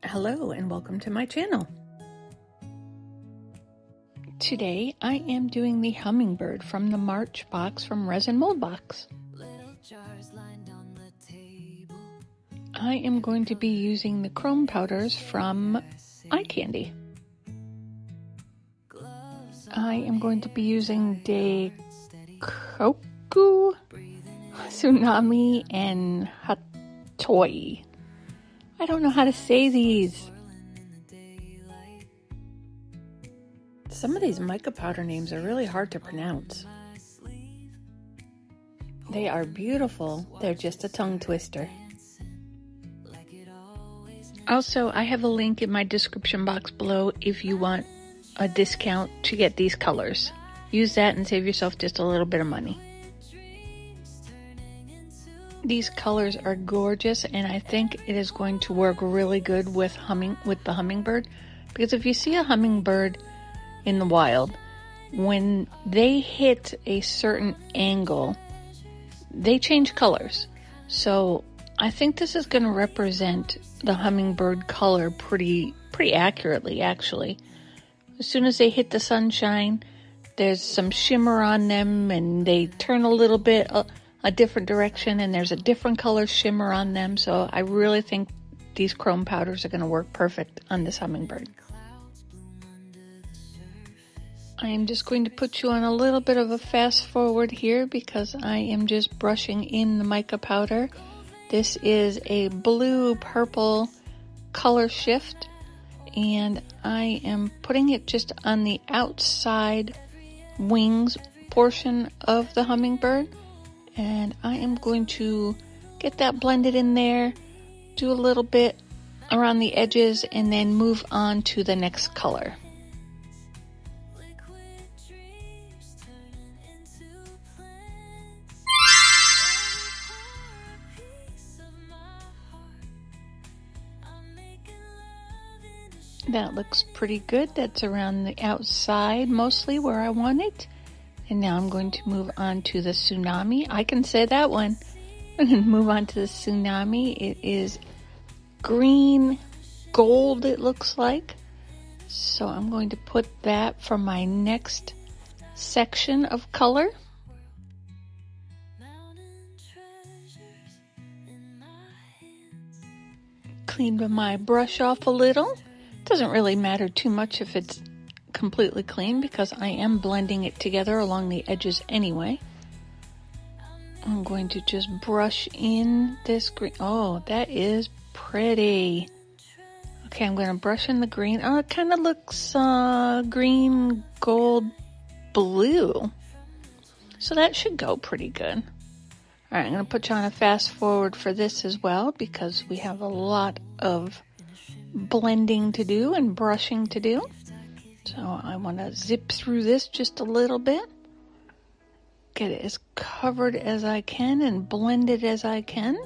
Hello and welcome to my channel. Today I am doing the Hummingbird from the March box from Resin Mold Box. I am going to be using the chrome powders from Eye Candy. I am going to be using Koku, Tsunami, and Hatoi. I don't know how to say these. Some of these mica powder names are really hard to pronounce. They are beautiful. They're just a tongue twister. Also, I have a link in my description box below if you want a discount to get these colors. Use that and save yourself just a little bit of money. These colors are gorgeous, and I think it is going to work really good with the hummingbird, because if you see a hummingbird in the wild, when they hit a certain angle, they change colors. So I think this is going to represent the hummingbird color pretty accurately, actually. As soon as they hit the sunshine, there's some shimmer on them, and they turn a little bit a different direction, and there's a different color shimmer on them. So I really think these chrome powders are going to work perfect on this hummingbird. I am just going to put you on a little bit of a fast forward here because I am just brushing in the mica powder. This is a blue-purple color shift, and I am putting it just on the outside wings portion of the hummingbird. And I am going to get that blended in there, do a little bit around the edges, and then move on to the next color. That looks pretty good. That's around the outside mostly where I want it. And now I'm going to move on to the Tsunami. I can say that one. I'm going to move on to the Tsunami. It is green gold, it looks like. So I'm going to put that for my next section of color. Cleaned my brush off a little. Doesn't really matter too much if it's completely clean because I am blending it together along the edges anyway. I'm going to just brush in this green. Oh, that is pretty. Okay, I'm going to brush in the green. Oh, it kind of looks green, gold, blue. So that should go pretty good. All right, I'm going to put you on a fast forward for this as well because we have a lot of blending to do and brushing to do. So I want to zip through this just a little bit, get it as covered as I can and blended as I can.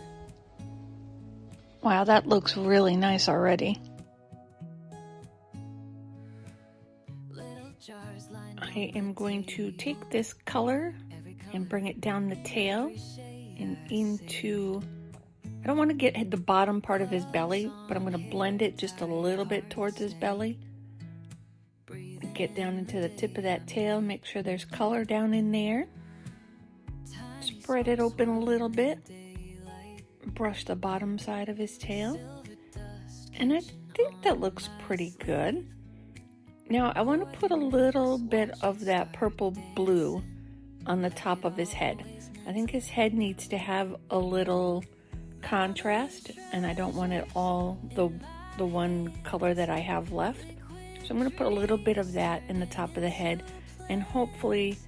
Wow, that looks really nice already. I am going to take this color and bring it down the tail and into, I don't want to get at the bottom part of his belly, but I'm going to blend it just a little bit towards his belly. Get down into the tip of that tail, make sure there's color down in there. Spread it open a little bit. Brush the bottom side of his tail. And I think that looks pretty good. Now I want to put a little bit of that purple blue on the top of his head. I think his head needs to have a little contrast, and I don't want it all the one color that I have left. So I'm going to put a little bit of that in the top of the head, and hopefully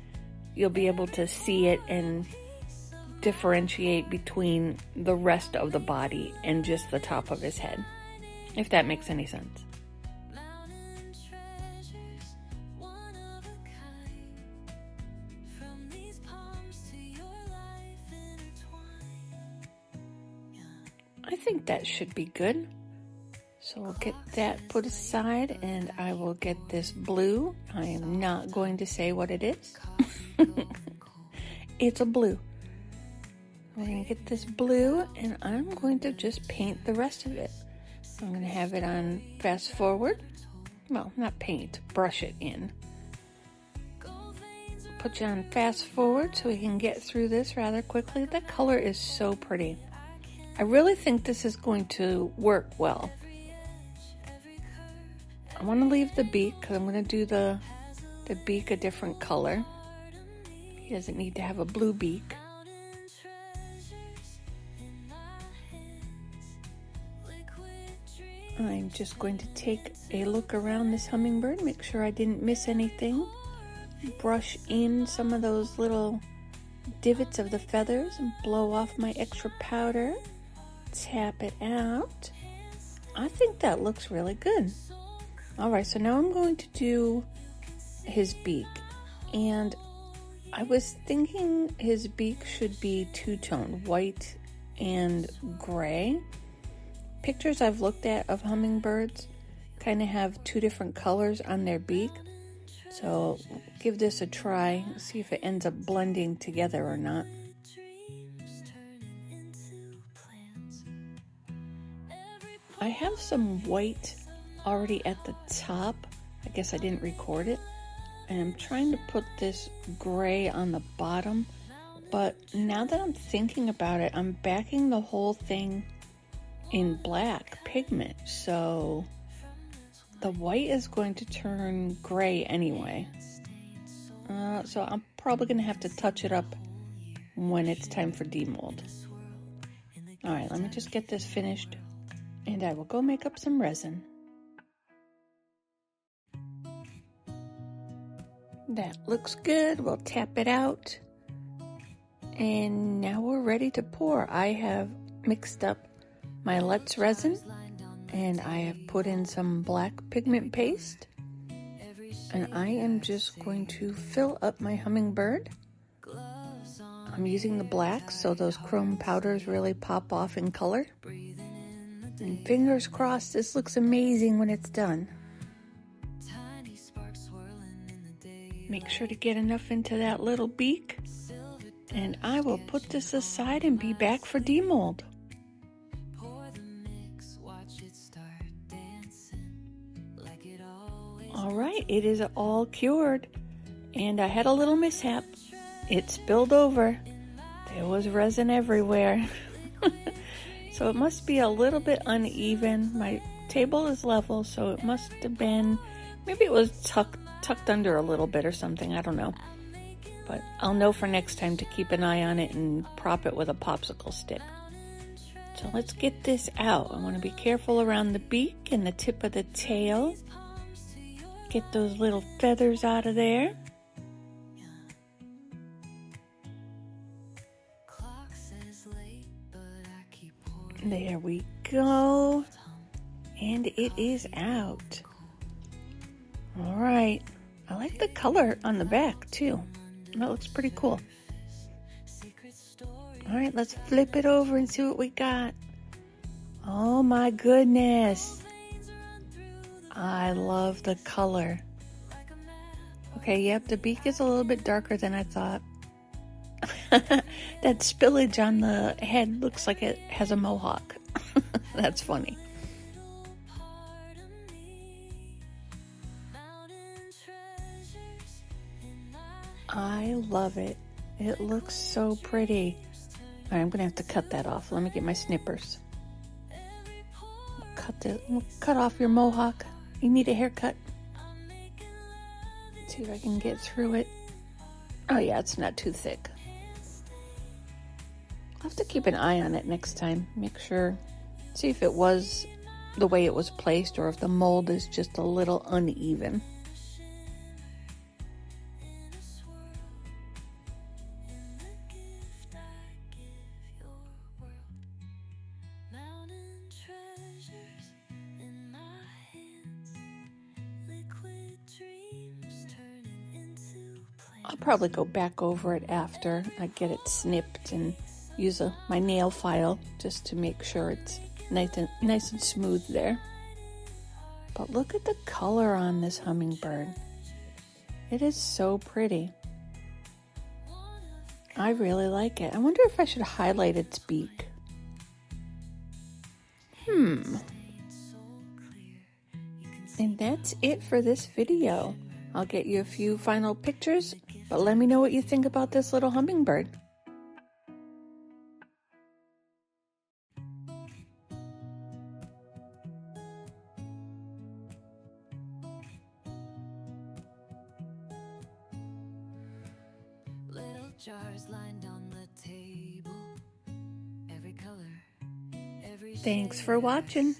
you'll be able to see it and differentiate between the rest of the body and just the top of his head, if that makes any sense. I think that should be good. So we'll get that put aside, and I will get this blue. I am not going to say what it is. It's a blue. We're going to get this blue, and I'm going to just paint the rest of it. I'm going to have it on fast forward. Well, not paint, brush it in. Put you on fast forward so we can get through this rather quickly. That color is so pretty. I really think this is going to work well. I want to leave the beak because I'm going to do the beak a different color. He doesn't need to have a blue beak. I'm just going to take a look around this hummingbird, make sure I didn't miss anything. Brush in some of those little divots of the feathers and blow off my extra powder. Tap it out. I think that looks really good. Alright, so now I'm going to do his beak. And I was thinking his beak should be two-tone, white and gray. Pictures I've looked at of hummingbirds kind of have two different colors on their beak. So give this a try, see if it ends up blending together or not. I have some white already at the top. I guess I didn't record it. And I'm trying to put this gray on the bottom. But now that I'm thinking about it, I'm backing the whole thing in black pigment. So the white is going to turn gray anyway. So I'm probably going to have to touch it up when it's time for demold. Alright, let me just get this finished and I will go make up some resin. That looks good. We'll tap it out. And now we're ready to pour. I have mixed up my Let's resin and I have put in some black pigment paste. And I am just going to fill up my hummingbird. I'm using the black so those chrome powders really pop off in color. And fingers crossed, this looks amazing when it's done. Make sure to get enough into that little beak. And I will put this aside and be back for demold. Alright, it is all cured. And I had a little mishap. It spilled over. There was resin everywhere. So it must be a little bit uneven. My table is level, so it must have been, maybe it was tucked under a little bit or something, I don't know. But I'll know for next time to keep an eye on it and prop it with a popsicle stick. So let's get this out. I want to be careful around the beak and the tip of the tail. Get those little feathers out of there. There we go. And it is out. All right. I like the color on the back too. That looks pretty cool. All right, let's flip it over and see what we got. Oh my goodness. I love the color. Okay, yep, the beak is a little bit darker than I thought. That spillage on the head looks like it has a mohawk. That's funny. I love it. It looks so pretty. All right, I'm gonna have to cut that off. Let me get my snippers. Cut off your mohawk. You need a haircut. Let's see if I can get through it. Oh yeah, it's not too thick. I'll have to keep an eye on it next time. Make sure, see if it was the way it was placed or if the mold is just a little uneven. I'll probably go back over it after I get it snipped and use my nail file just to make sure it's nice and smooth there. But look at the color on this hummingbird. It is so pretty. I really like it. I wonder if I should highlight its beak. And that's it for this video. I'll get you a few final pictures, but let me know what you think about this little hummingbird. Little jars lined on the table, every color, every Thanks for watching.